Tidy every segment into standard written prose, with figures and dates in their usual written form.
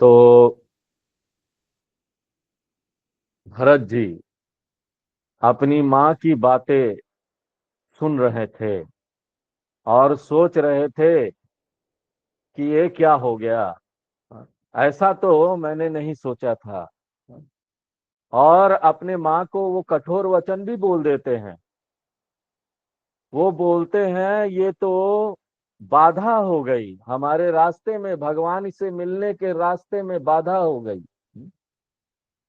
तो भरत जी अपनी माँ की बातें सुन रहे थे और सोच रहे थे कि ये क्या हो गया। ऐसा तो मैंने नहीं सोचा था। और अपने माँ को वो कठोर वचन भी बोल देते हैं। वो बोलते हैं ये तो बाधा हो गई हमारे रास्ते में, भगवान से मिलने के रास्ते में बाधा हो गई।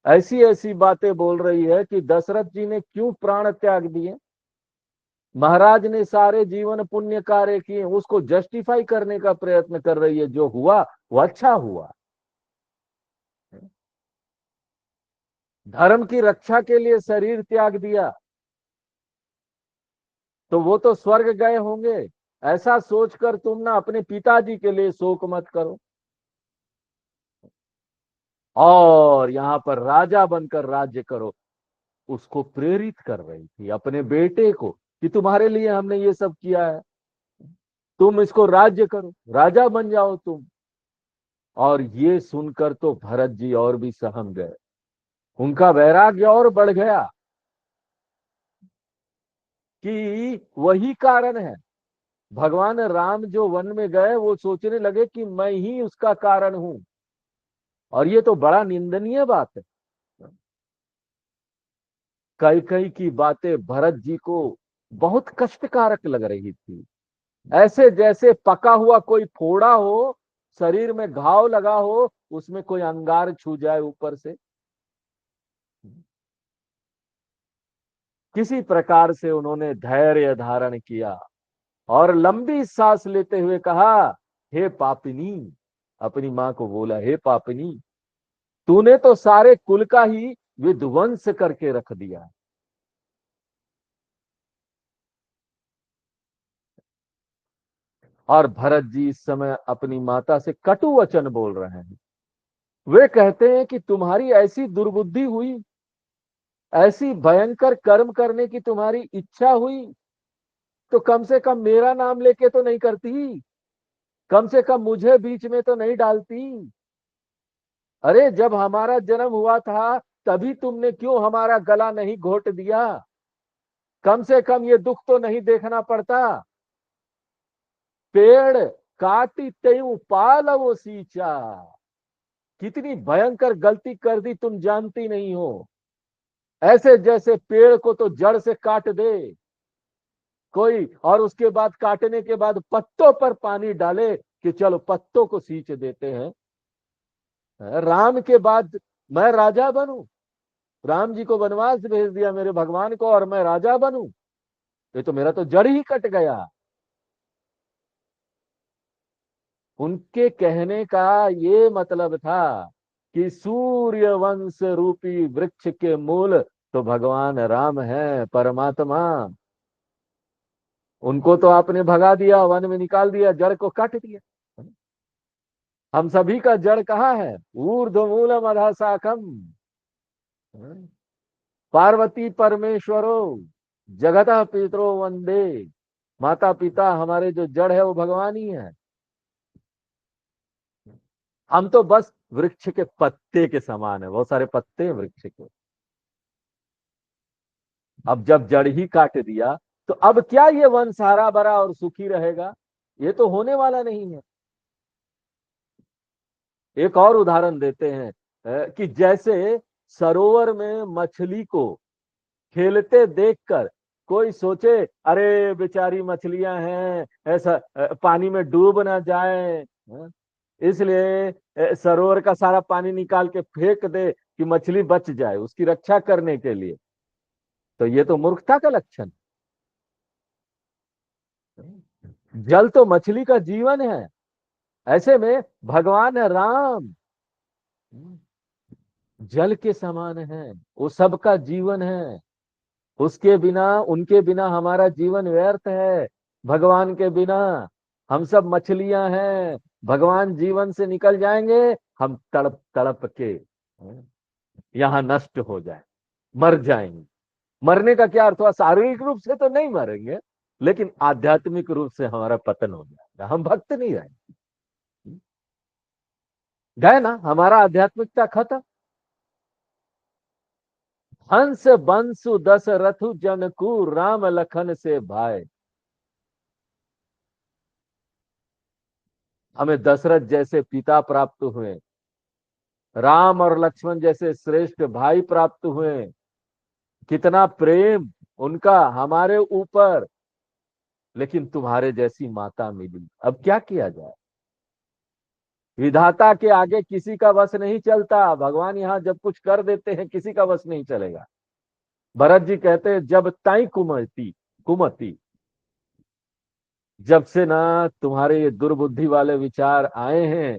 ऐसी ऐसी बातें बोल रही है कि दशरथ जी ने क्यों प्राण त्याग दिए। महाराज ने सारे जीवन पुण्य कार्य किए, उसको जस्टिफाई करने का प्रयत्न कर रही है। जो हुआ वो अच्छा हुआ। धर्म की रक्षा के लिए शरीर त्याग दिया तो वो तो स्वर्ग गए होंगे। ऐसा सोचकर तुम ना अपने पिताजी के लिए शोक मत करो। और यहाँ पर राजा बनकर राज्य करो। उसको प्रेरित कर रही थी अपने बेटे को कि तुम्हारे लिए हमने ये सब किया है, तुम इसको राज्य करो, राजा बन जाओ तुम। और ये सुनकर तो भरत जी और भी सहम गए। उनका वैराग्य और बढ़ गया कि वही कारण है। भगवान राम जो वन में गए वो सोचने लगे कि मैं ही उसका कारण हूं। और ये तो बड़ा निंदनीय बात है। कई कई की बातें भरत जी को बहुत कष्टकारक लग रही थी। ऐसे जैसे पका हुआ कोई फोड़ा हो, शरीर में घाव लगा हो, उसमें कोई अंगार छू जाए ऊपर से। किसी प्रकार से उन्होंने धैर्य धारण किया और लंबी सांस लेते हुए कहा, हे पापिनी। अपनी मां को बोला, हे पापिनी, तूने तो सारे कुल का ही विध्वंस करके रख दिया। और भरत जी इस समय अपनी माता से कटु वचन बोल रहे हैं। वे कहते हैं कि तुम्हारी ऐसी दुर्बुद्धि हुई, ऐसी भयंकर कर्म करने की तुम्हारी इच्छा हुई, तो कम से कम मेरा नाम लेके तो नहीं करती, कम से कम मुझे बीच में तो नहीं डालती। अरे जब हमारा जन्म हुआ था तभी तुमने क्यों हमारा गला नहीं घोट दिया। कम से कम ये दुख तो नहीं देखना पड़ता। पेड़ काटी त्यों पाल वो सींचा। कितनी भयंकर गलती कर दी तुम जानती नहीं हो। ऐसे जैसे पेड़ को तो जड़ से काट दे कोई, और उसके बाद काटने के बाद पत्तों पर पानी डाले कि चलो पत्तों को सींच देते हैं। राम के बाद मैं राजा बनूं, राम जी को वनवास भेज दिया मेरे भगवान को और मैं राजा बनूं, ये तो मेरा तो जड़ ही कट गया। उनके कहने का ये मतलब था कि सूर्य वंश रूपी वृक्ष के मूल तो भगवान राम है, परमात्मा। उनको तो आपने भगा दिया, वन में निकाल दिया, जड़ को काट दिया। हम सभी का जड़ कहाँ है? ऊर्ध्वमूलम अधः शाखम। पार्वती परमेश्वरो जगतः पितरो वंदे। माता पिता हमारे जो जड़ है वो भगवान ही है। हम तो बस वृक्ष के पत्ते के समान है, बहुत सारे पत्ते हैं वृक्ष के। अब जब जड़ ही काट दिया तो अब क्या ये वंश हरा भरा और सुखी रहेगा? ये तो होने वाला नहीं है। एक और उदाहरण देते हैं कि जैसे सरोवर में मछली को खेलते देखकर कोई सोचे, अरे बेचारी मछलियां हैं, ऐसा पानी में डूब ना जाए, इसलिए सरोवर का सारा पानी निकाल के फेंक दे कि मछली बच जाए, उसकी रक्षा करने के लिए। तो ये तो मूर्खता का लक्षण है। जल तो मछली का जीवन है। ऐसे में भगवान राम जल के समान है, वो सबका जीवन है। उसके बिना, उनके बिना हमारा जीवन व्यर्थ है। भगवान के बिना हम सब मछलियां हैं। भगवान जीवन से निकल जाएंगे, हम तड़प तड़प के यहाँ नष्ट हो जाए, मर जाएंगे। मरने का क्या अर्थ हुआ? शारीरिक रूप से तो नहीं मरेंगे, लेकिन आध्यात्मिक रूप से हमारा पतन हो जाएगा, हम भक्त नहीं रहेंगे। गए ना, हमारा आध्यात्मिकता खत्म। हंस बंसु दशरथु जनकु राम लखन से भाई। हमें दशरथ जैसे पिता प्राप्त हुए, राम और लक्ष्मण जैसे श्रेष्ठ भाई प्राप्त हुए, कितना प्रेम उनका हमारे ऊपर। लेकिन तुम्हारे जैसी माता मिली, अब क्या किया जाए। विधाता के आगे किसी का वश नहीं चलता। भगवान यहाँ जब कुछ कर देते हैं किसी का वश नहीं चलेगा। भरत जी कहते हैं, जब ताई कुमति कुमति, जब से ना तुम्हारे ये दुर्बुद्धि वाले विचार आए हैं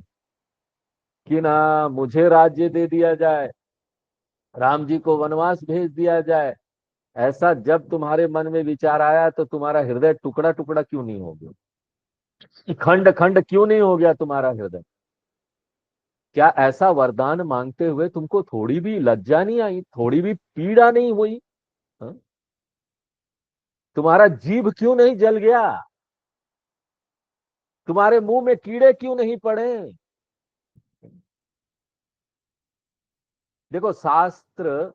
कि ना मुझे राज्य दे दिया जाए, राम जी को वनवास भेज दिया जाए, ऐसा जब तुम्हारे मन में विचार आया तो तुम्हारा हृदय टुकड़ा टुकड़ा क्यों नहीं हो गया, खंड खंड क्यों नहीं हो गया तुम्हारा हृदय। क्या ऐसा वरदान मांगते हुए तुमको थोड़ी भी लज्जा नहीं आई, थोड़ी भी पीड़ा नहीं हुई? हाँ? तुम्हारा जीभ क्यों नहीं जल गया, तुम्हारे मुंह में कीड़े क्यों नहीं पड़े? देखो, शास्त्र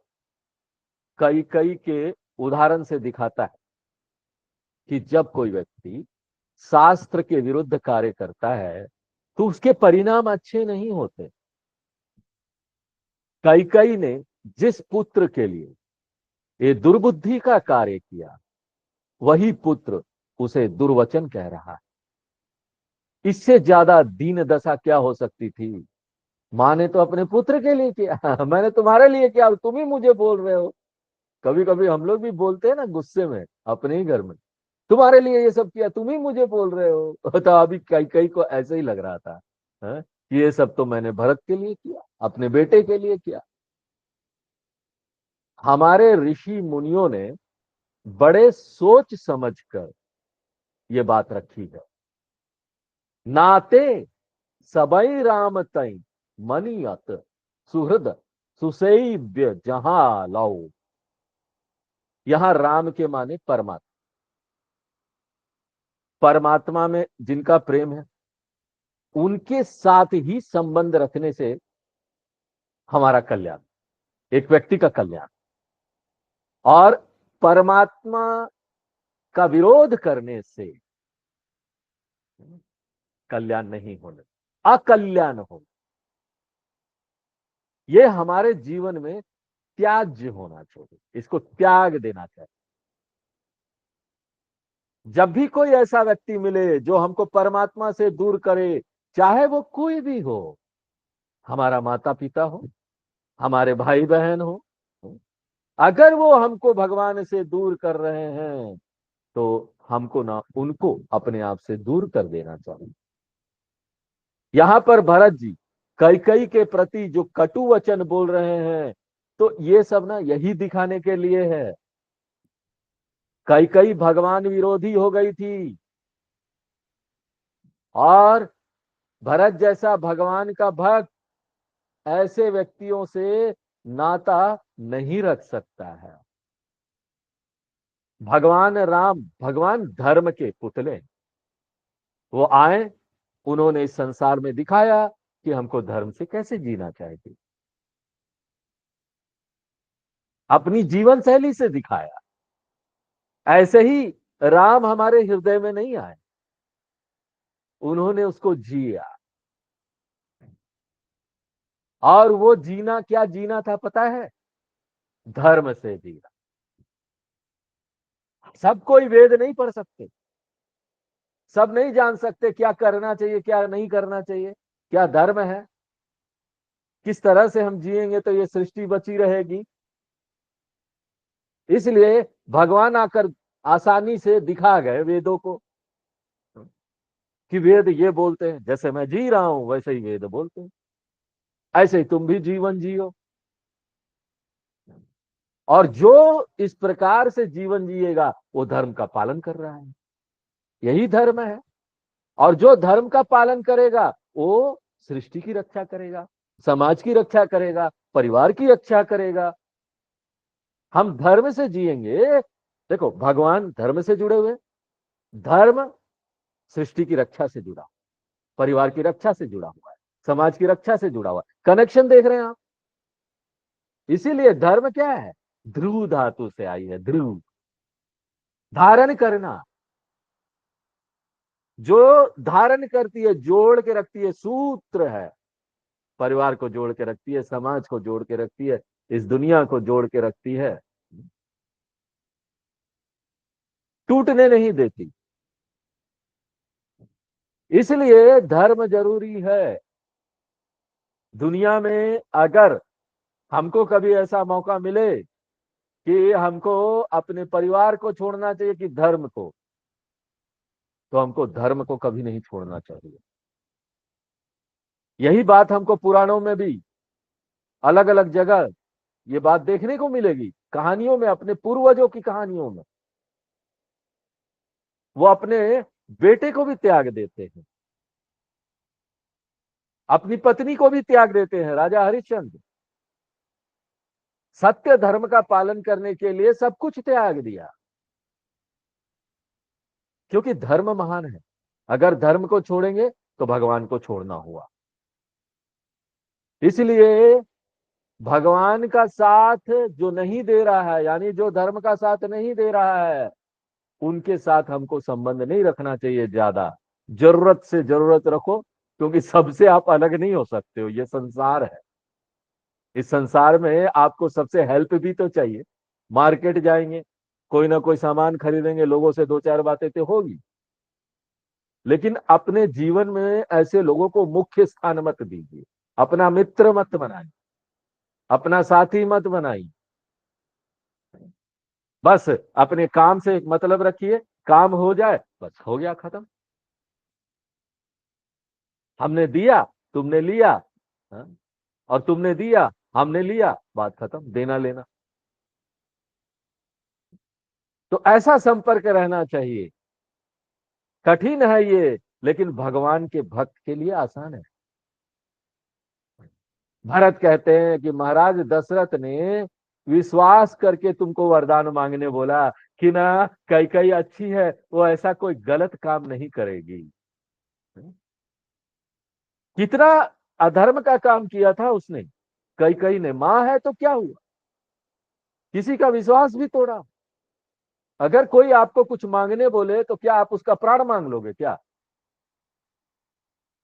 कई कई के उदाहरण से दिखाता है कि जब कोई व्यक्ति शास्त्र के विरुद्ध कार्य करता है तो उसके परिणाम अच्छे नहीं होते। कई कई ने जिस पुत्र के लिए ये दुर्बुद्धि का कार्य किया, वही पुत्र उसे दुर्वचन कह रहा है। इससे ज्यादा दीन दशा क्या हो सकती थी। माँ ने तो अपने पुत्र के लिए किया, मैंने तुम्हारे लिए किया, तुम ही मुझे बोल रहे हो। कभी कभी हम लोग भी बोलते हैं ना गुस्से में अपने ही घर में, तुम्हारे लिए ये सब किया, तुम ही मुझे बोल रहे हो। तो अभी कई कई को ऐसे ही लग रहा था, कि ये सब तो मैंने भरत के लिए किया, अपने बेटे के लिए किया। हमारे ऋषि मुनियों ने बड़े सोच समझकर ये बात रखी है। नाते सबई राम तई मनियत सुहृद सुसैब्य जहां लाओ। यहां राम के माने परमात्मा, परमात्मा में जिनका प्रेम है उनके साथ ही संबंध रखने से हमारा कल्याण, एक व्यक्ति का कल्याण। और परमात्मा का विरोध करने से कल्याण नहीं होने, अकल्याण हो। ये हमारे जीवन में त्याज्य होना चाहिए, इसको त्याग देना चाहिए। जब भी कोई ऐसा व्यक्ति मिले जो हमको परमात्मा से दूर करे, चाहे वो कोई भी हो, हमारा माता पिता हो, हमारे भाई बहन हो, अगर वो हमको भगवान से दूर कर रहे हैं तो हमको ना उनको अपने आप से दूर कर देना चाहिए। यहां पर भरत जी कैकेयी के प्रति जो कटु वचन बोल रहे हैं, तो ये सब ना यही दिखाने के लिए है। कैकेयी भगवान विरोधी हो गई थी और भरत जैसा भगवान का भक्त ऐसे व्यक्तियों से नाता नहीं रख सकता है। भगवान राम भगवान धर्म के पुतले, वो आए, उन्होंने इस संसार में दिखाया कि हमको धर्म से कैसे जीना चाहिए, अपनी जीवन शैली से दिखाया। ऐसे ही राम हमारे हृदय में नहीं आए, उन्होंने उसको जिया। और वो जीना क्या जीना था पता है? धर्म से जीना। सब कोई वेद नहीं पढ़ सकते, सब नहीं जान सकते क्या करना चाहिए क्या नहीं करना चाहिए, क्या धर्म है, किस तरह से हम जिएंगे तो ये सृष्टि बची रहेगी। इसलिए भगवान आकर आसानी से दिखा गए वेदों को, कि वेद ये बोलते हैं, जैसे मैं जी रहा हूं वैसे ही वेद बोलते हैं, ऐसे ही तुम भी जीवन जियो। और जो इस प्रकार से जीवन जिएगा वो धर्म का पालन कर रहा है, यही धर्म है। और जो धर्म का पालन करेगा वो सृष्टि की रक्षा करेगा, समाज की रक्षा करेगा, परिवार की रक्षा करेगा। हम धर्म से जिएंगे। देखो, भगवान धर्म से जुड़े हुए, धर्म सृष्टि की रक्षा से जुड़ा, परिवार की रक्षा से जुड़ा हुआ है। समाज की रक्षा से जुड़ा हुआ। कनेक्शन देख रहे हैं आप? इसीलिए धर्म क्या है? ध्रुव धातु से आई है, ध्रुव, धारण करना। जो धारण करती है, जोड़ के रखती है, सूत्र है, परिवार को जोड़ के रखती है, समाज को जोड़ के रखती है, इस दुनिया को जोड़ के रखती है, टूटने नहीं देती। इसलिए धर्म जरूरी है। दुनिया में अगर हमको कभी ऐसा मौका मिले कि हमको अपने परिवार को छोड़ना चाहिए कि धर्म को, तो हमको धर्म को कभी नहीं छोड़ना चाहिए। यही बात हमको पुराणों में भी अलग अलग जगह ये बात देखने को मिलेगी, कहानियों में, अपने पूर्वजों की कहानियों में। वो अपने बेटे को भी त्याग देते हैं, अपनी पत्नी को भी त्याग देते हैं। राजा हरिश्चंद्र सत्य धर्म का पालन करने के लिए सब कुछ त्याग दिया, क्योंकि धर्म महान है। अगर धर्म को छोड़ेंगे तो भगवान को छोड़ना हुआ। इसलिए भगवान का साथ जो नहीं दे रहा है, यानी जो धर्म का साथ नहीं दे रहा है, उनके साथ हमको संबंध नहीं रखना चाहिए ज्यादा। जरूरत से जरूरत रखो, क्योंकि सबसे आप अलग नहीं हो सकते हो, ये संसार है। इस संसार में आपको सबसे हेल्प भी तो चाहिए। मार्केट जाएंगे, कोई ना कोई सामान खरीदेंगे, लोगों से दो चार बातें तो होगी, लेकिन अपने जीवन में ऐसे लोगों को मुख्य स्थान मत दीजिए। अपना मित्र मत बनाइए, अपना साथी मत बनाइए। बस अपने काम से एक मतलब रखिए, काम हो जाए बस, हो गया, खत्म। हमने दिया, तुमने लिया, हाँ? और तुमने दिया, हमने लिया, बात खत्म, देना लेना। तो ऐसा संपर्क रहना चाहिए। कठिन है ये, लेकिन भगवान के भक्त के लिए आसान है। भरत कहते हैं कि महाराज दशरथ ने विश्वास करके तुमको वरदान मांगने बोला कि ना, कई कई अच्छी है, वो ऐसा कोई गलत काम नहीं करेगी। कितना अधर्म का काम किया था उसने, कई कई ने। मां है तो क्या हुआ, किसी का विश्वास भी तोड़ा। अगर कोई आपको कुछ मांगने बोले तो क्या आप उसका प्राण मांग लोगे क्या?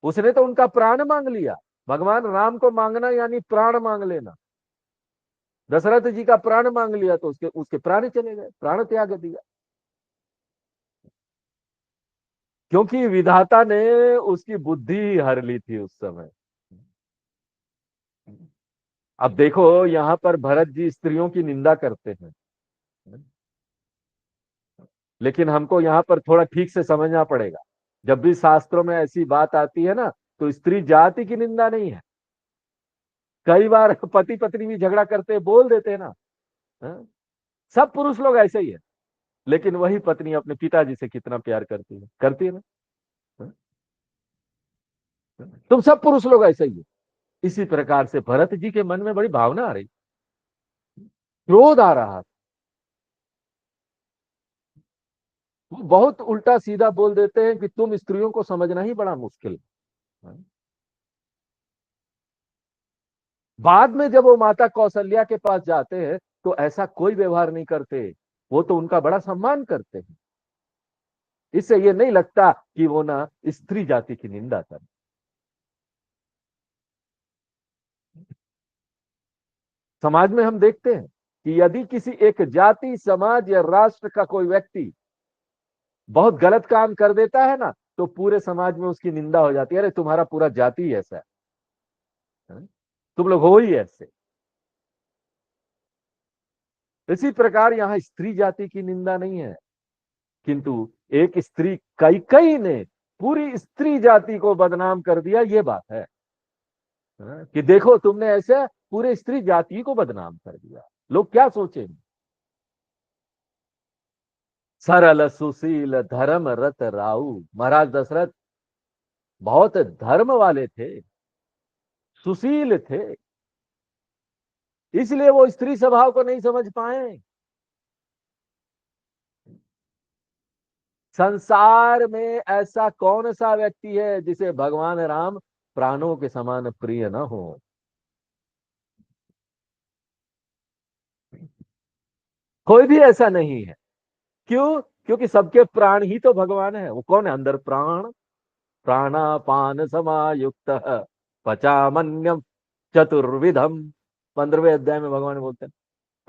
उसने तो उनका प्राण मांग लिया। भगवान राम को मांगना यानी प्राण मांग लेना। दशरथ जी का प्राण मांग लिया तो उसके उसके प्राण चले गए, प्राण त्याग दिया, क्योंकि विधाता ने उसकी बुद्धि हर ली थी उस समय। अब देखो, यहाँ पर भरत जी स्त्रियों की निंदा करते हैं, लेकिन हमको यहाँ पर थोड़ा ठीक से समझना पड़ेगा। जब भी शास्त्रों में ऐसी बात आती है ना, तो स्त्री जाति की निंदा नहीं है। कई बार पति पत्नी भी झगड़ा करते बोल देते हैं ना, हाँ? सब पुरुष लोग ऐसे ही है, लेकिन वही पत्नी अपने पिताजी से कितना प्यार करती है ना, हाँ? तुम सब पुरुष लोग ऐसे ही है। इसी प्रकार से भरत जी के मन में बड़ी भावना आ रही, क्रोध आ रहा। वो बहुत उल्टा सीधा बोल देते हैं कि तुम स्त्रियों को समझना ही बड़ा मुश्किल है। बाद में जब वो माता कौशल्या के पास जाते हैं तो ऐसा कोई व्यवहार नहीं करते, वो तो उनका बड़ा सम्मान करते हैं। इससे ये नहीं लगता कि वो ना स्त्री जाति की निंदा कर। समाज में हम देखते हैं कि यदि किसी एक जाति, समाज या राष्ट्र का कोई व्यक्ति बहुत गलत काम कर देता है ना, तो पूरे समाज में उसकी निंदा हो जाती है। अरे तुम्हारा पूरा जाति ही ऐसा है, तुम लोग हो ही ऐसे। इसी प्रकार यहाँ स्त्री जाति की निंदा नहीं है, किंतु एक स्त्री कैकेयी ने पूरी स्त्री जाति को बदनाम कर दिया, ये बात है। कि देखो तुमने ऐसे पूरे स्त्री जाति को बदनाम कर दिया, लोग क्या सोचेंगे। सरल सुशील धर्म रत राऊ, महाराज दशरथ बहुत धर्म वाले थे, सुशील थे, इसलिए वो स्त्री स्वभाव को नहीं समझ पाए। संसार में ऐसा कौन सा व्यक्ति है जिसे भगवान राम प्राणों के समान प्रिय न हो। कोई भी ऐसा नहीं है। क्यों? क्योंकि सबके प्राण ही तो भगवान है। वो कौन है अंदर? प्राण। प्राणापान समायुक्त पचामन्यम चतुर्विधम। 15वें अध्याय में भगवान बोलते हैं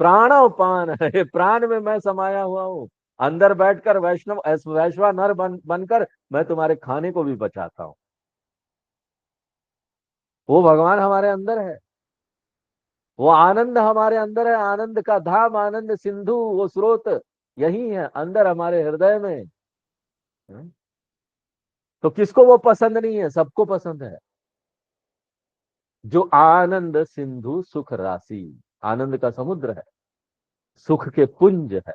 प्राणापान है, प्राण में मैं समाया हुआ हूँ। अंदर बैठकर वैष्णव वैश्वानर बनकर मैं तुम्हारे खाने को भी बचाता हूँ। वो भगवान हमारे अंदर है। वो आनंद हमारे अंदर है। आनंद का धाम, आनंद सिंधु, वो स्रोत यही है अंदर हमारे हृदय में। तो किसको वो पसंद नहीं है? सबको पसंद है। जो आनंद सिंधु सुख राशि, आनंद का समुद्र है, सुख के पुंज है,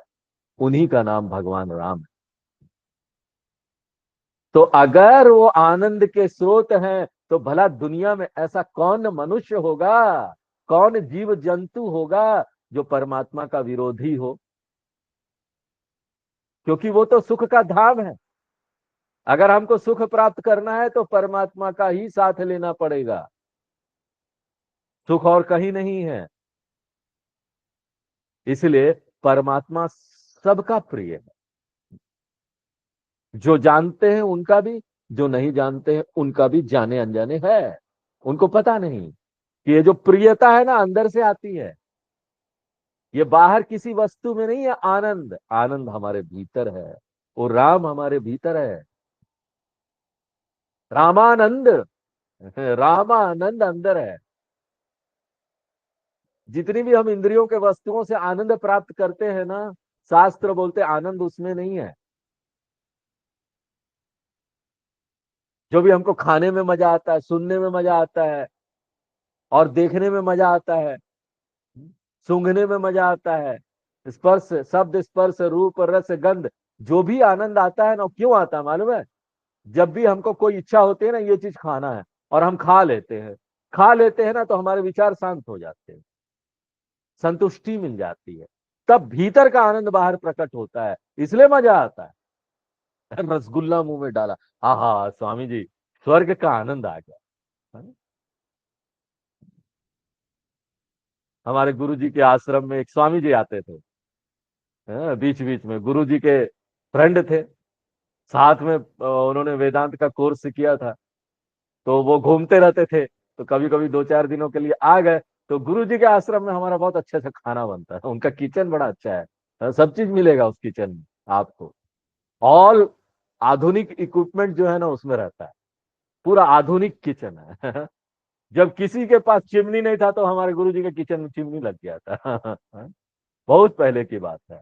उन्हीं का नाम भगवान राम है। तो अगर वो आनंद के स्रोत हैं, तो भला दुनिया में ऐसा कौन मनुष्य होगा, कौन जीव जंतु होगा जो परमात्मा का विरोधी हो? क्योंकि वो तो सुख का धाम है। अगर हमको सुख प्राप्त करना है तो परमात्मा का ही साथ लेना पड़ेगा। सुख और कहीं नहीं है। इसलिए परमात्मा सबका प्रिय है। जो जानते हैं उनका भी, जो नहीं जानते हैं उनका भी जाने अनजाने है। उनको पता नहीं कि ये जो प्रियता है ना अंदर से आती है। ये बाहर किसी वस्तु में नहीं है। आनंद, आनंद हमारे भीतर है। वो राम हमारे भीतर है। रामानंद, रामानंद अंदर है। जितनी भी हम इंद्रियों के वस्तुओं से आनंद प्राप्त करते हैं ना, शास्त्र बोलते आनंद उसमें नहीं है। जो भी हमको खाने में मजा आता है, सुनने में मजा आता है, और देखने में मजा आता है, सूंघने में मजा आता है, स्पर्श, शब्द स्पर्श रूप रस गंध, जो भी आनंद आता है ना, क्यों आता है मालूम है? जब भी हमको कोई इच्छा होती है ना ये चीज खाना है, और हम खा लेते हैं, खा लेते हैं ना, तो हमारे विचार शांत हो जाते हैं, संतुष्टि मिल जाती है। तब भीतर का आनंद बाहर प्रकट होता है, इसलिए मजा आता है। रसगुल्ला मुंह में डाला, आहा स्वामी जी, स्वर्ग का आनंद आ गया। हमारे गुरु जी के आश्रम में एक स्वामी जी आते थे। बीच बीच में गुरु जी के फ्रेंड थे, साथ में उन्होंने वेदांत का कोर्स किया था। तो वो घूमते रहते थे, तो कभी कभी 2-4 दिनों के लिए आ गए। तो गुरु जी के आश्रम में हमारा बहुत अच्छे से खाना बनता है। उनका किचन बड़ा अच्छा है। सब चीज मिलेगा उस किचन में आपको। ऑल आधुनिक इक्विपमेंट जो है ना उसमें रहता है। पूरा आधुनिक किचन है। जब किसी के पास चिमनी नहीं था तो हमारे गुरु जी के किचन में चिमनी लग गया था। बहुत पहले की बात है।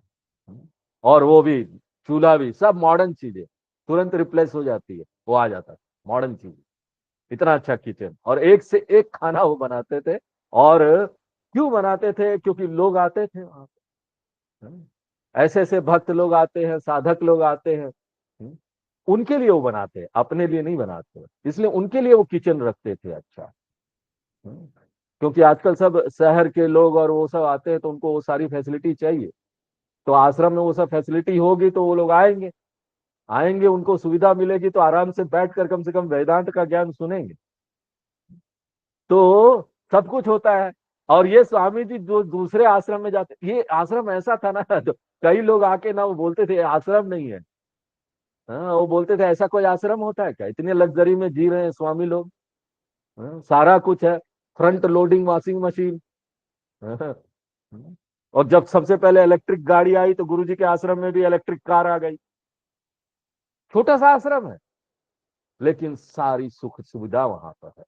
और वो भी चूल्हा भी, सब मॉडर्न चीजें, तुरंत रिप्लेस हो जाती है, वो आ जाता है मॉडर्न चीज। इतना अच्छा किचन, और एक से एक खाना वो बनाते थे। और क्यों बनाते थे? क्योंकि लोग आते थे वहां पे। ऐसे ऐसे भक्त लोग आते हैं, साधक लोग आते हैं। उनके लिए वो बनाते हैं, अपने लिए नहीं बनाते। इसलिए उनके लिए वो किचन रखते थे अच्छा। क्योंकि आजकल सब शहर के लोग और वो सब आते हैं, तो उनको वो सारी फैसिलिटी चाहिए। तो आश्रम में वो सब फैसिलिटी होगी तो वो लोग आएंगे। आएंगे, उनको सुविधा मिलेगी, तो आराम से बैठकर कम से कम वेदांत का ज्ञान सुनेंगे। तो सब कुछ होता है। और ये स्वामी जी जो दूसरे आश्रम में जाते, ये आश्रम ऐसा था ना, तो कई लोग आके ना वो बोलते थे आश्रम नहीं है। हाँ, वो बोलते थे ऐसा कोई आश्रम होता है क्या? इतने लग्जरी में जी रहे हैं स्वामी लोग। हाँ, सारा कुछ है, फ्रंट लोडिंग वॉशिंग मशीन। हाँ, और जब सबसे पहले इलेक्ट्रिक गाड़ी आई तो गुरुजी के आश्रम में भी इलेक्ट्रिक कार आ गई। छोटा सा आश्रम है, लेकिन सारी सुख सुविधा वहां पर है।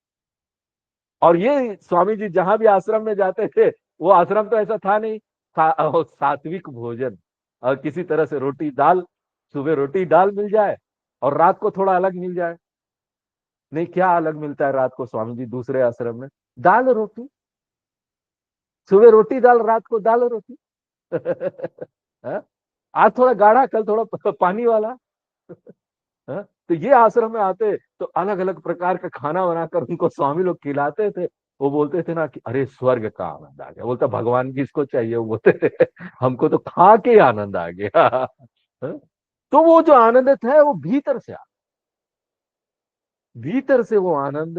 और ये स्वामी जी जहां भी आश्रम में जाते थे, वो आश्रम तो ऐसा था नहीं, सात्विक भोजन, और किसी तरह से रोटी दाल, सुबह रोटी दाल मिल जाए और रात को थोड़ा अलग मिल जाए। नहीं, क्या अलग मिलता है रात को स्वामी जी दूसरे आश्रम में? दाल रोटी। सुबह रोटी दाल, रात को दाल रोटी। हाँ? आज थोड़ा गाढ़ा, कल थोड़ा पानी वाला। हाँ? तो ये आश्रम में आते तो अलग अलग प्रकार का खाना बनाकर उनको स्वामी लोग खिलाते थे। वो बोलते थे ना कि अरे स्वर्ग का आनंद आ गया। बोलता भगवान किसको चाहिए, वो बोलते थे हमको तो खा के आनंद आ गया। हाँ? तो वो जो आनंद है वो भीतर से भीतर से वो आनंद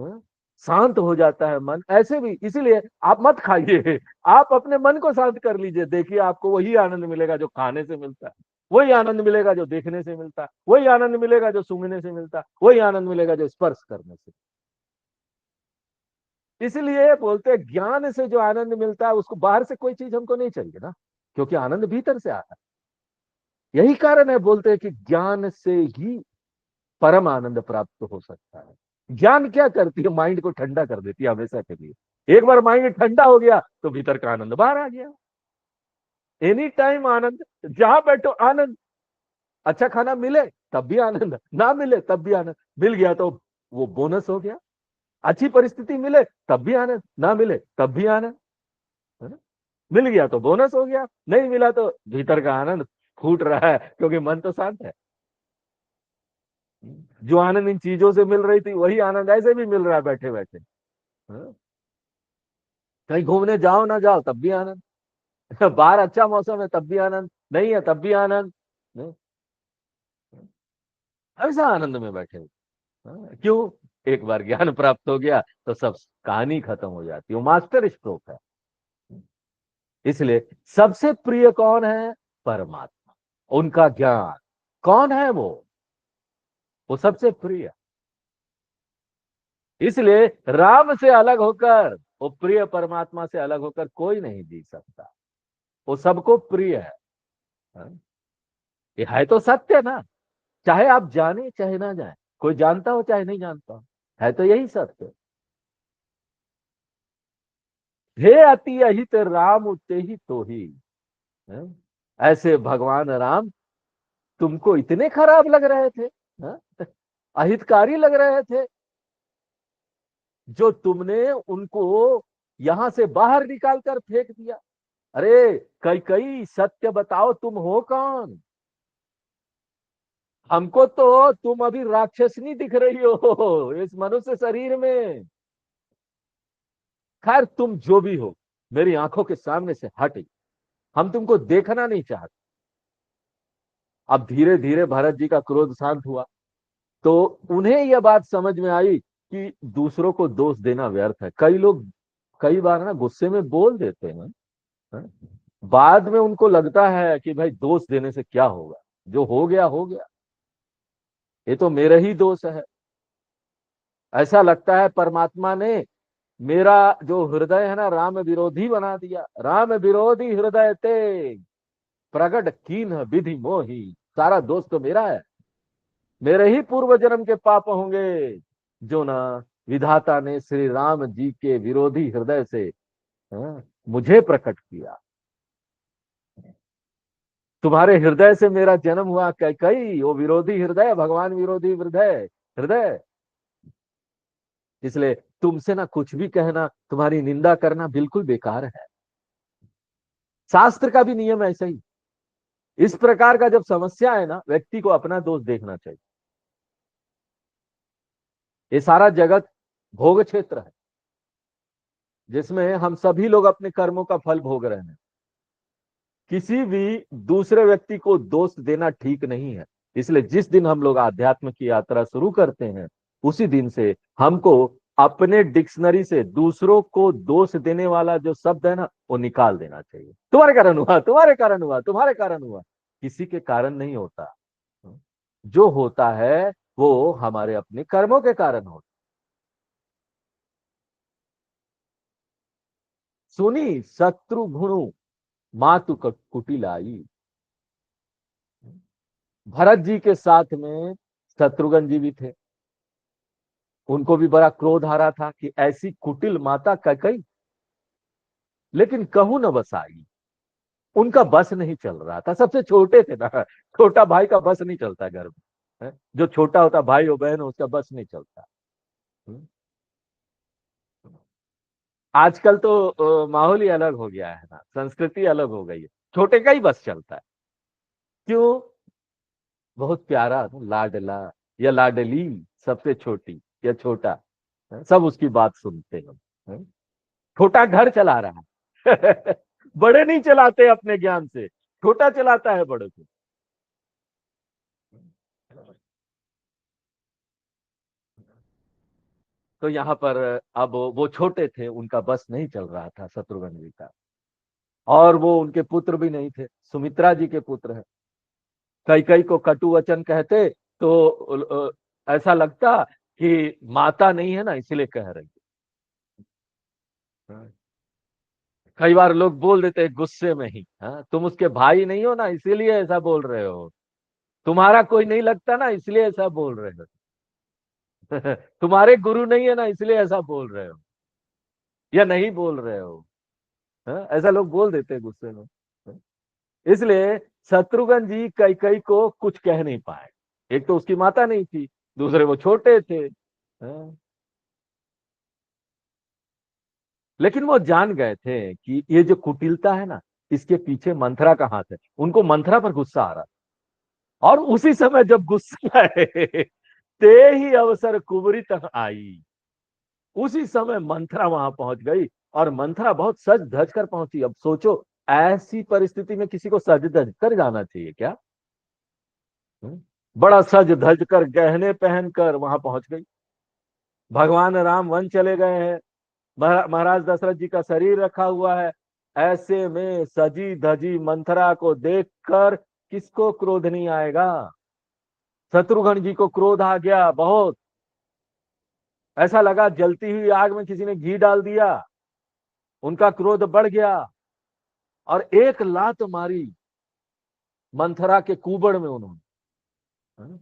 हाँ? शांत हो जाता है मन। ऐसे भी इसीलिए आप मत खाइए, आप अपने मन को शांत कर लीजिए, देखिए आपको वही आनंद मिलेगा जो खाने से मिलता है, वही आनंद मिलेगा जो देखने से मिलता है, वही आनंद मिलेगा जो सूंघने से मिलता है, वही आनंद मिलेगा जो स्पर्श करने से। इसलिए बोलते हैं ज्ञान से जो आनंद मिलता है उसको बाहर से कोई चीज हमको नहीं चाहिए ना, क्योंकि आनंद भीतर से आता है। यही कारण है बोलते हैं कि ज्ञान से ही परम आनंद प्राप्त हो सकता है। ज्ञान क्या करती है, माइंड को ठंडा कर देती है हमेशा के लिए। एक बार माइंड ठंडा हो गया तो भीतर का आनंद बाहर आ गया। एनी टाइम आनंद, जहां बैठो आनंद। अच्छा खाना मिले तब भी आनंद, ना मिले तब भी आनंद, मिल गया तो वो बोनस हो गया। अच्छी परिस्थिति मिले तब भी आनंद, ना मिले तब भी आनंद, है ना? मिल गया तो बोनस हो गया, नहीं मिला तो भीतर का आनंद फूट रहा है, क्योंकि मन तो शांत है। जो आनंद इन चीजों से मिल रही थी वही आनंद ऐसे भी मिल रहा है बैठे बैठे। हाँ? कहीं घूमने जाओ ना जाओ तब भी आनंद, बाहर अच्छा मौसम है तब भी आनंद, नहीं है तब भी आनंद। नहीं, ऐसा आनंद में बैठे हो। हाँ? क्यों? एक बार ज्ञान प्राप्त हो गया तो सब कहानी खत्म हो जाती है, वो मास्टर स्ट्रोक है। इसलिए सबसे प्रिय कौन है? परमात्मा। उनका ज्ञान कौन है? वो सबसे प्रिय। इसलिए राम से अलग होकर, वो प्रिय परमात्मा से अलग होकर कोई नहीं जी सकता। वो सबको प्रिय है। हाँ? ये है तो सत्य ना, चाहे आप जाने चाहे ना जाने, कोई जानता हो चाहे नहीं जानता हो, है तो यही सत्य। हे अति अहित राम ते ही तो ही। हाँ? ऐसे भगवान राम तुमको इतने खराब लग रहे थे, हाँ? अहितकारी लग रहे थे, जो तुमने उनको यहां से बाहर निकाल कर फेंक दिया। अरे कई कई सत्य बताओ, तुम हो कौन? हमको तो तुम अभी राक्षसनी दिख रही हो इस मनुष्य शरीर में। खैर तुम जो भी हो, मेरी आंखों के सामने से हट। हम तुमको देखना नहीं चाहते। अब धीरे धीरे भरत जी का क्रोध शांत हुआ, तो उन्हें यह बात समझ में आई कि दूसरों को दोष देना व्यर्थ है। कई लोग कई बार ना गुस्से में बोल देते हैं, हाँ? बाद में उनको लगता है कि भाई दोष देने से क्या होगा, जो हो गया हो गया, ये तो मेरा ही दोष है। ऐसा लगता है परमात्मा ने मेरा जो हृदय है ना राम विरोधी बना दिया। राम विरोधी हृदय ते प्रगट कीन विधि मोही। सारा दोष तो मेरा है, मेरे ही पूर्व जन्म के पाप होंगे जो ना विधाता ने श्री राम जी के विरोधी हृदय से, हाँ, मुझे प्रकट किया। तुम्हारे हृदय से मेरा जन्म हुआ, कई वो विरोधी हृदय, भगवान विरोधी हृदय हृदय। इसलिए तुमसे ना कुछ भी कहना, तुम्हारी निंदा करना बिल्कुल बेकार है। शास्त्र का भी नियम ऐसा ही। इस प्रकार का जब समस्या है ना, व्यक्ति को अपना दोष देखना चाहिए। ये सारा जगत भोग क्षेत्र है, जिसमें हम सभी लोग अपने कर्मों का फल भोग रहे हैं। किसी भी दूसरे व्यक्ति को दोष देना ठीक नहीं है। इसलिए जिस दिन हम लोग आध्यात्म की यात्रा शुरू करते हैं, उसी दिन से हमको अपने डिक्शनरी से दूसरों को दोष देने वाला जो शब्द है ना, वो निकाल देना चाहिए। तुम्हारे कारण हुआ, तुम्हारे कारण हुआ, तुम्हारे कारण हुआ। किसी के कारण नहीं होता। जो होता है वो हमारे अपने कर्मों के कारण होता। सुनी शत्रु घुणु मातु कुटिलाई। भरत जी के साथ में शत्रुघ्न जी भी थे। उनको भी बड़ा क्रोध आ रहा था कि ऐसी कुटिल माता कैकई, लेकिन कहूं न बसाई। उनका बस नहीं चल रहा था, सबसे छोटे थे ना, छोटा भाई का बस नहीं चलता घर में, है? जो छोटा होता भाई हो बहन हो उसका बस नहीं चलता। हम्म। आजकल तो माहौल ही अलग हो गया है ना, संस्कृति अलग हो गई है। छोटे का ही बस चलता है। क्यों? बहुत प्यारा लाडला या लाडली, सबसे छोटी या छोटा, है? सब उसकी बात सुनते हैं, है? छोटा घर चला रहा है बड़े नहीं चलाते अपने ज्ञान से, छोटा चलाता है बड़े को। तो यहाँ पर अब वो छोटे थे, उनका बस नहीं चल रहा था शत्रुघ्न जी का। और वो उनके पुत्र भी नहीं थे, सुमित्रा जी के पुत्र है। कई कई को कटु वचन कहते तो ऐसा लगता कि माता नहीं है ना इसलिए कह रही है। कई बार लोग बोल देते हैं गुस्से में ही, हाँ तुम उसके भाई नहीं हो ना इसीलिए ऐसा बोल रहे हो, तुम्हारा कोई नहीं लगता ना इसलिए ऐसा बोल रहे हो। तुम्हारे गुरु नहीं है ना इसलिए ऐसा बोल रहे हो, या नहीं बोल रहे हो। हाँ? ऐसा लोग बोल देते हैं गुस्से में। हाँ? इसलिए शत्रुघ्न जी कई कई को कुछ कह नहीं पाए। एक तो उसकी माता नहीं थी, दूसरे वो छोटे थे। हाँ? लेकिन वो जान गए थे कि ये जो कुटिलता है ना, इसके पीछे मंथरा का हाथ है। उनको मंथरा पर गुस्सा आ रहा था। और उसी समय जब गुस्सा आए, ते ही अवसर कुबरी तक आई। उसी समय मंथरा वहां पहुंच गई। और मंथरा बहुत सज धज कर पहुंची। अब सोचो, ऐसी परिस्थिति में किसी को सज धज कर जाना चाहिए क्या? हम्म? बड़ा सज धज कर गहने पहन कर वहां पहुंच गई। भगवान राम वन चले गए हैं, महाराज दशरथ जी का शरीर रखा हुआ है। ऐसे में सजी धजी मंथरा को देखकर किसको क्रोध नहीं आएगा? शत्रुघ्न जी को क्रोध आ गया बहुत। ऐसा लगा जलती हुई आग में किसी ने घी डाल दिया। उनका क्रोध बढ़ गया और एक लात मारी मंथरा के कुबड़ में उन्होंने। हाँ?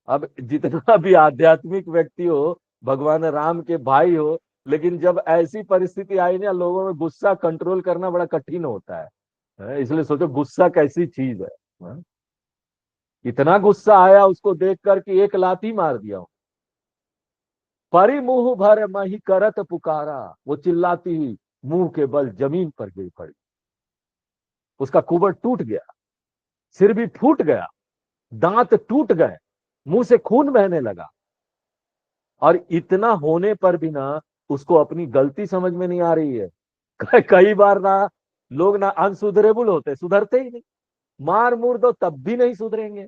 अब जितना भी आध्यात्मिक व्यक्ति हो, भगवान राम के भाई हो, लेकिन जब ऐसी परिस्थिति आई ना, लोगों में गुस्सा कंट्रोल करना बड़ा कठिन होता है। इसलिए सोचो गुस्सा कैसी चीज है। हाँ? इतना गुस्सा आया उसको देखकर कि एक लात ही मार दिया। परी मुंह भर मही करत पुकारा, वो चिल्लाती हुई मुंह के बल जमीन पर गिर पड़ी। उसका कुबड़ टूट गया, सिर भी फूट गया, दांत टूट गए, मुंह से खून बहने लगा। और इतना होने पर भी ना उसको अपनी गलती समझ में नहीं आ रही है। कई बार ना लोग ना अनसुधरेबल होते, सुधरते ही नहीं। मार मूर दो तब भी नहीं सुधरेंगे।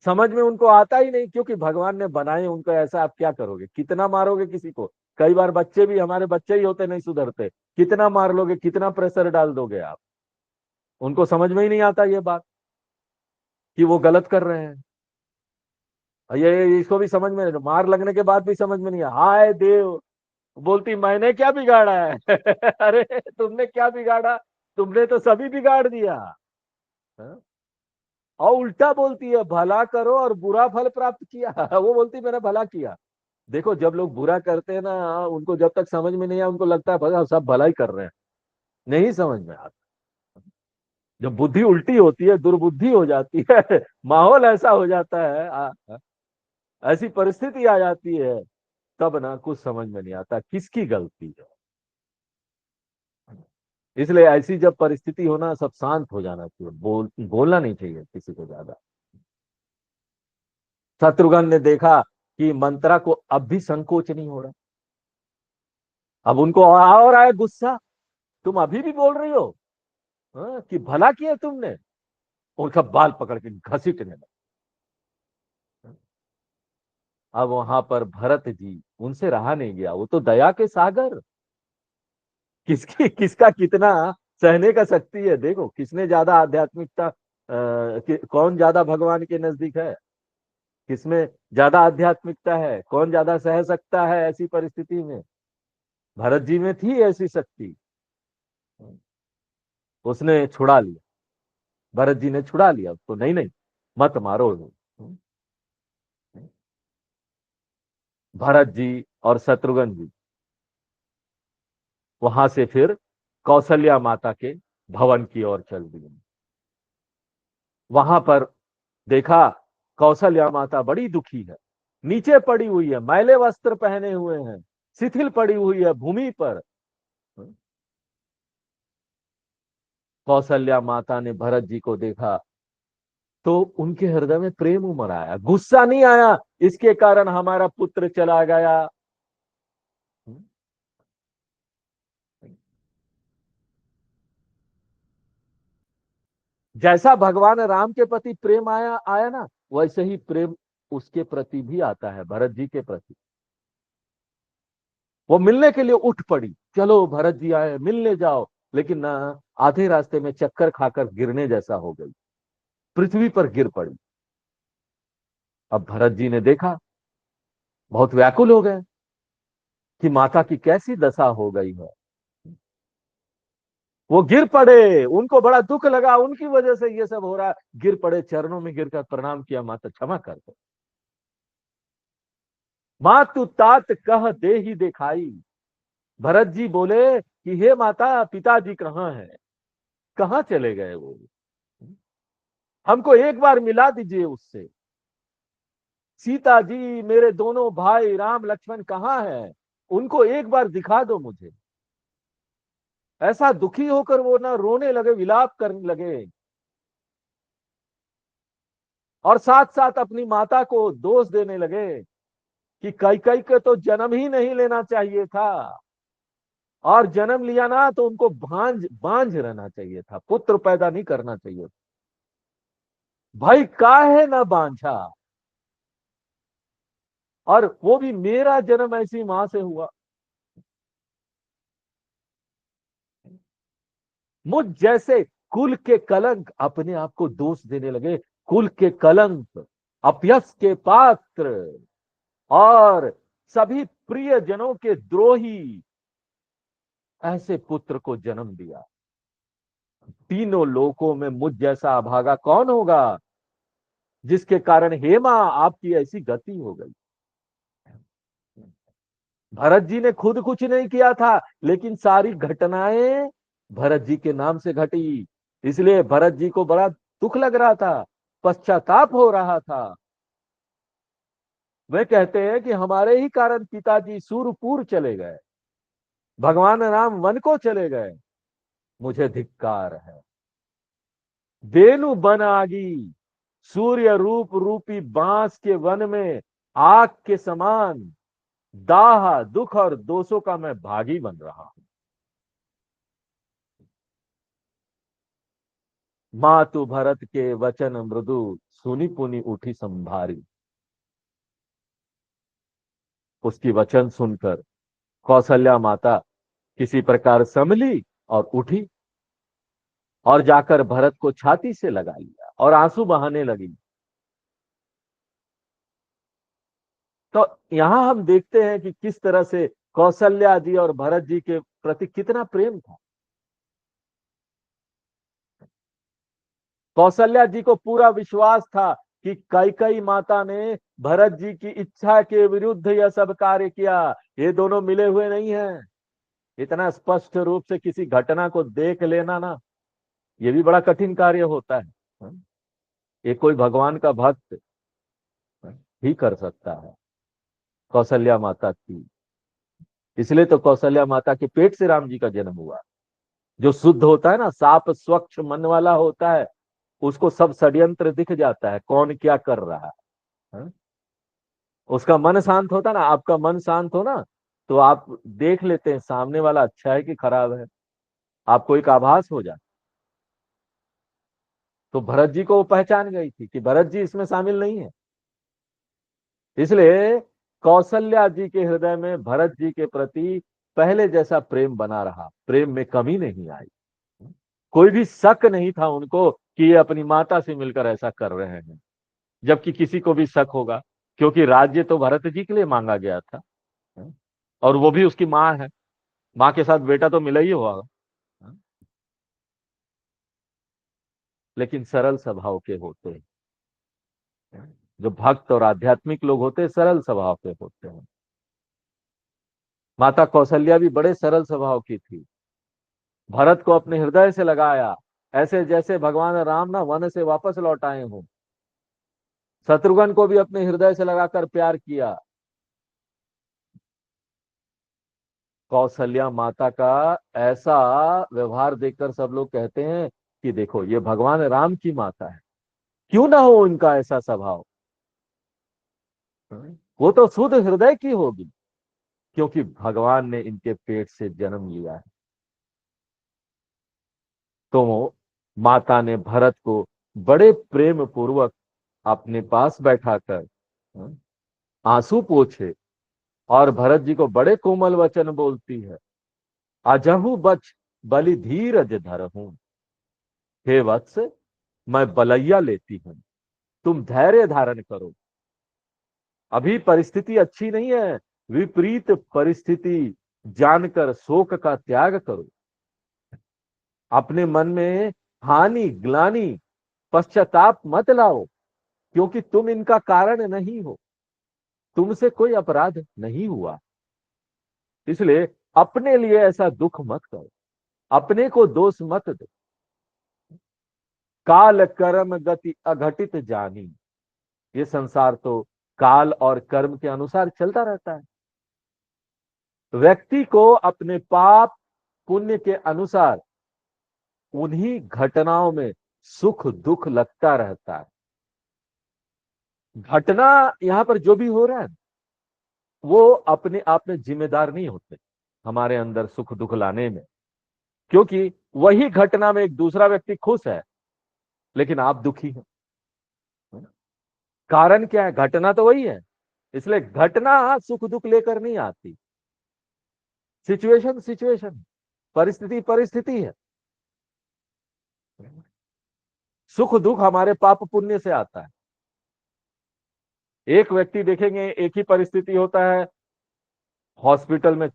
समझ में उनको आता ही नहीं, क्योंकि भगवान ने बनाए उनको ऐसा। आप क्या करोगे, कितना मारोगे किसी को? कई बार बच्चे भी, हमारे बच्चे ही होते, नहीं सुधरते। कितना मार लोगे, कितना प्रेशर डाल दोगे आप? उनको समझ में ही नहीं आता ये बात कि वो गलत कर रहे हैं। ये इसको भी समझ में नहीं, मार लगने के बाद भी समझ में नहीं आया। हाय देव, बोलती मैंने क्या बिगाड़ा है? अरे तुमने क्या बिगाड़ा? तुमने तो सभी बिगाड़ दिया। हाँ? और उल्टा बोलती है भला करो और बुरा फल प्राप्त किया। वो बोलती मैंने भला किया। देखो, जब लोग बुरा करते हैं ना, उनको जब तक समझ में नहीं आया, उनको लगता है भला सब भला ही कर रहे हैं। नहीं समझ में आता। जब बुद्धि उल्टी होती है, दुर्बुद्धि हो जाती है, माहौल ऐसा हो जाता है, ऐसी परिस्थिति आ जाती है, तब ना कुछ समझ में नहीं आता किसकी गलती है। इसलिए ऐसी जब परिस्थिति हो ना, सब शांत हो जाना चाहिए, बोलना नहीं चाहिए किसी को ज्यादा। शत्रुघ्न ने देखा कि मंत्रा को अब भी संकोच नहीं हो रहा। अब उनको और आया गुस्सा, तुम अभी भी बोल रही हो, हाँ, कि भला किया तुमने। उनका बाल पकड़ के घसीटने लगा। अब वहां पर भरत जी, उनसे रहा नहीं गया। वो तो दया के सागर, किसकी किसका कितना सहने का शक्ति है। देखो किसने ज्यादा आध्यात्मिकता, कौन ज्यादा भगवान के नजदीक है, किसमें ज्यादा आध्यात्मिकता है, कौन ज्यादा सह सकता है ऐसी परिस्थिति में। भरत जी में थी ऐसी शक्ति, उसने छुड़ा लिया। भरत जी ने छुड़ा लिया उसको, नहीं नहीं मत मारो। भरत जी और शत्रुघ्न जी वहां से फिर कौशल्या माता के भवन की ओर चल दिए। वहां पर देखा, कौशल्या माता बड़ी दुखी है, नीचे पड़ी हुई है, मैले वस्त्र पहने हुए हैं, शिथिल पड़ी हुई है भूमि पर। कौशल्या माता ने भरत जी को देखा तो उनके हृदय में प्रेम उमड़ आया, गुस्सा नहीं आया इसके कारण हमारा पुत्र चला गया। जैसा भगवान राम के प्रति प्रेम आया आया ना, वैसे ही प्रेम उसके प्रति भी आता है, भरत जी के प्रति। वो मिलने के लिए उठ पड़ी, चलो भरत जी आए मिलने जाओ, लेकिन ना, आधे रास्ते में चक्कर खाकर गिरने जैसा हो गई, पृथ्वी पर गिर पड़ी। अब भरत जी ने देखा, बहुत व्याकुल हो गए कि माता की कैसी दशा हो गई है। वो गिर पड़े, उनको बड़ा दुख लगा, उनकी वजह से ये सब हो रहा है। गिर पड़े, चरणों में गिरकर प्रणाम किया, माता क्षमा कर दो। माँ तू तात कह दे ही दिखाई। भरत जी बोले कि हे माता, पिताजी कहाँ है, कहाँ चले गए वो, हमको एक बार मिला दीजिए उससे। सीता जी, मेरे दोनों भाई राम लक्ष्मण कहाँ है, उनको एक बार दिखा दो मुझे। ऐसा दुखी होकर वो ना रोने लगे, विलाप करने लगे, और साथ साथ अपनी माता को दोष देने लगे कि कैकेयी को तो जन्म ही नहीं लेना चाहिए था, और जन्म लिया ना तो उनको भांज बांझ रहना चाहिए था, पुत्र पैदा नहीं करना चाहिए। भाई काहे ना बांझा, और वो भी मेरा जन्म ऐसी मां से हुआ। मुझ जैसे कुल के कलंक, अपने आप को दोष देने लगे, कुल के कलंक, अपयश के पात्र, और सभी प्रिय जनों के द्रोही, ऐसे पुत्र को जन्म दिया। तीनों लोकों में मुझ जैसा अभागा कौन होगा, जिसके कारण हे मां आपकी ऐसी गति हो गई। भरत जी ने खुद कुछ नहीं किया था, लेकिन सारी घटनाएं भरत जी के नाम से घटी, इसलिए भरत जी को बड़ा दुख लग रहा था, पश्चाताप हो रहा था। वे कहते हैं कि हमारे ही कारण पिताजी सूरपुर चले गए, भगवान राम वन को चले गए, मुझे धिक्कार है। बेनु बन आगी, सूर्य रूप रूपी बांस के वन में आग के समान, दाह दुख और दोषों का मैं भागी बन रहा हूं। मातु भरत के वचन मृदु, सुनी पुनी उठी संभारी। उसकी वचन सुनकर कौशल्या माता किसी प्रकार संभली और उठी, और जाकर भरत को छाती से लगा लिया और आंसू बहाने लगी। तो यहां हम देखते हैं कि किस तरह से कौशल्या जी और भरत जी के प्रति कितना प्रेम था। कौशल्या जी को पूरा विश्वास था कि कैकेयी माता ने भरत जी की इच्छा के विरुद्ध यह सब कार्य किया, ये दोनों मिले हुए नहीं हैं। इतना स्पष्ट रूप से किसी घटना को देख लेना ना, ये भी बड़ा कठिन कार्य होता है। ये कोई भगवान का भक्त ही कर सकता है। कौशल्या माता थी, इसलिए तो कौशल्या माता के पेट से राम जी का जन्म हुआ। जो शुद्ध होता है ना, साफ स्वच्छ मन वाला होता है, उसको सब षड्यंत्र दिख जाता है, कौन क्या कर रहा है। हाँ? उसका मन शांत होता ना, आपका मन शांत हो ना, तो आप देख लेते हैं सामने वाला अच्छा है कि खराब है, आपको एक आभास हो जाता। तो भरत जी को वो पहचान गई थी कि भरत जी इसमें शामिल नहीं है, इसलिए कौशल्या जी के हृदय में भरत जी के प्रति पहले जैसा प्रेम बना रहा, प्रेम में कमी नहीं आई। कोई भी शक नहीं था उनको कि ये अपनी माता से मिलकर ऐसा कर रहे हैं, जबकि किसी को भी शक होगा, क्योंकि राज्य तो भरत जी के लिए मांगा गया था, और वो भी उसकी माँ है, माँ के साथ बेटा तो मिला ही होगा। लेकिन सरल स्वभाव के होते हैं, जो भक्त और आध्यात्मिक लोग होते हैं सरल स्वभाव के होते हैं। माता कौशल्या भी बड़े सरल स्वभाव की थी, भरत को अपने हृदय से लगाया, ऐसे जैसे भगवान राम ना वन से वापस लौट आए हों। शत्रुघ्न को भी अपने हृदय से लगाकर प्यार किया। कौशल्या माता का ऐसा व्यवहार देखकर सब लोग कहते हैं कि देखो ये भगवान राम की माता है, क्यों ना हो इनका ऐसा स्वभाव। वो तो शुद्ध हृदय की होगी, क्योंकि भगवान ने इनके पेट से जन्म लिया है। तो माता ने भरत को बड़े प्रेम पूर्वक अपने पास बैठाकर हाँ? आंसू पोछे और भरत जी को बड़े कोमल वचन बोलती है। अजहू बच बलि धीरज धरहूं, हे वत्स मैं बलैया लेती हूं, तुम धैर्य धारण करो। अभी परिस्थिति अच्छी नहीं है, विपरीत परिस्थिति जानकर शोक का त्याग करो। अपने मन में हानि ग्लानि पश्चाताप मत लाओ, क्योंकि तुम इनका कारण नहीं हो, तुमसे कोई अपराध नहीं हुआ। इसलिए अपने लिए ऐसा दुख मत करो, अपने को दोष मत दो। काल कर्म गति अघटित जानी, ये संसार तो काल और कर्म के अनुसार चलता रहता है। व्यक्ति को अपने पाप पुण्य के अनुसार उन्हीं घटनाओं में सुख दुख लगता रहता है। घटना यहां पर जो भी हो रहा है वो अपने आप में जिम्मेदार नहीं होते हमारे अंदर सुख दुख लाने में, क्योंकि वही घटना में एक दूसरा व्यक्ति खुश है लेकिन आप दुखी हैं। कारण क्या है? घटना तो वही है। इसलिए घटना सुख दुख लेकर नहीं आती, सिचुएशन सिचुएशन, परिस्थिति परिस्थिति है। सुख दुख हमारे पाप पुण्य से आता है। एक व्यक्ति देखेंगे, एक ही परिस्थिति होता है हॉस्पिटल में।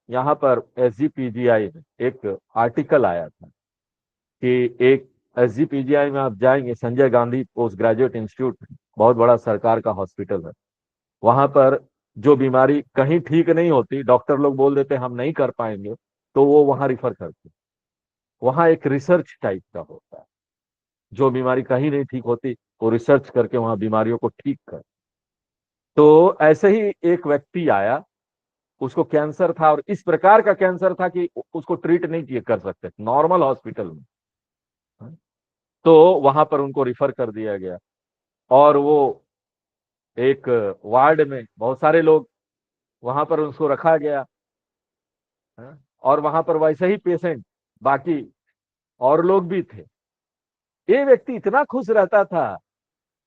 यहाँ पर एसजीपीजीआई में एक आर्टिकल आया था कि एक एसजीपीजीआई में आप जाएंगे, Sanjay Gandhi post graduate institute, बहुत बड़ा सरकार का हॉस्पिटल है। वहां पर जो बीमारी कहीं ठीक नहीं होती, डॉक्टर लोग बोल देते हम नहीं कर पाएंगे, तो वो वहां रिफर करते। वहां एक रिसर्च टाइप का होता है, जो बीमारी कहीं नहीं ठीक होती वो रिसर्च करके वहां बीमारियों को ठीक कर। तो ऐसे ही एक व्यक्ति आया, उसको कैंसर था और इस प्रकार का कैंसर था कि उसको ट्रीट नहीं किए कर सकते नॉर्मल हॉस्पिटल में। तो वहां पर उनको रिफर कर दिया गया और वो एक वार्ड में बहुत सारे लोग, वहां पर उसको रखा गया। और वहां पर वैसे ही पेशेंट बाकी और लोग भी थे। ये व्यक्ति इतना खुश रहता था,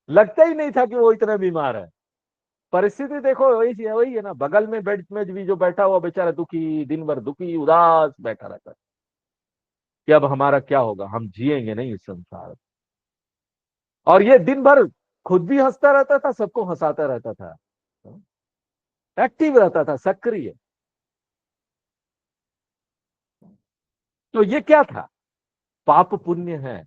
लगता ही नहीं था कि वो इतना बीमार है। परिस्थिति देखो वही है ना, बगल में बेड में भी जो बैठा हुआ बेचारा दुखी, दिन भर दुखी उदास बैठा रहता है कि अब हमारा क्या होगा, हम जिएंगे नहीं इस संसार में। और ये दिन भर खुद भी हंसता रहता था, सबको हंसाता रहता था, एक्टिव रहता था, सक्रिय। तो ये क्या था? पाप पुण्य है।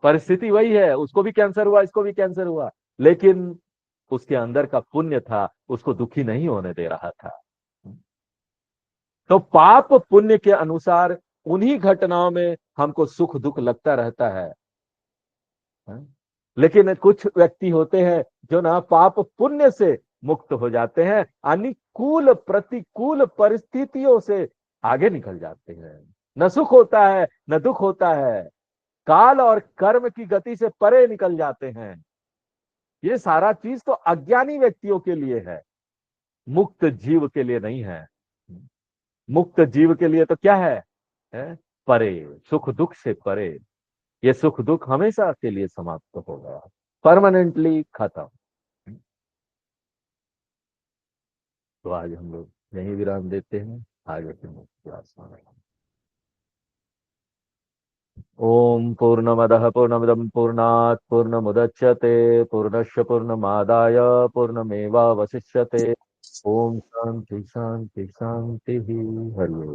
परिस्थिति वही है, उसको भी कैंसर हुआ, इसको भी कैंसर हुआ, लेकिन उसके अंदर का पुण्य था, उसको दुखी नहीं होने दे रहा था। तो पाप पुण्य के अनुसार उन्हीं घटनाओं में हमको सुख दुख लगता रहता है। लेकिन कुछ व्यक्ति होते हैं जो ना पाप पुण्य से मुक्त हो जाते हैं, अनुकूल प्रतिकूल परिस्थितियों से आगे निकल जाते हैं। न सुख होता है न दुख होता है, काल और कर्म की गति से परे निकल जाते हैं। ये सारा चीज तो अज्ञानी व्यक्तियों के लिए है, मुक्त जीव के लिए नहीं है। मुक्त जीव के लिए तो क्या है? परे, सुख दुख से परे। ये सुख दुख हमेशा के लिए समाप्त हो गया, परमानेंटली खत्म। तो आज हम लोग यही विराम देते हैं, आगे फिर क्लास में। ओम पूर्णमदः पूर्णमिदं पूर्णात् पूर्णमुदच्यते पूर्णस्य पूर्णमादाय पूर्णमेवावशिष्यते। ओम शांति शांति शांति। हरि ओम।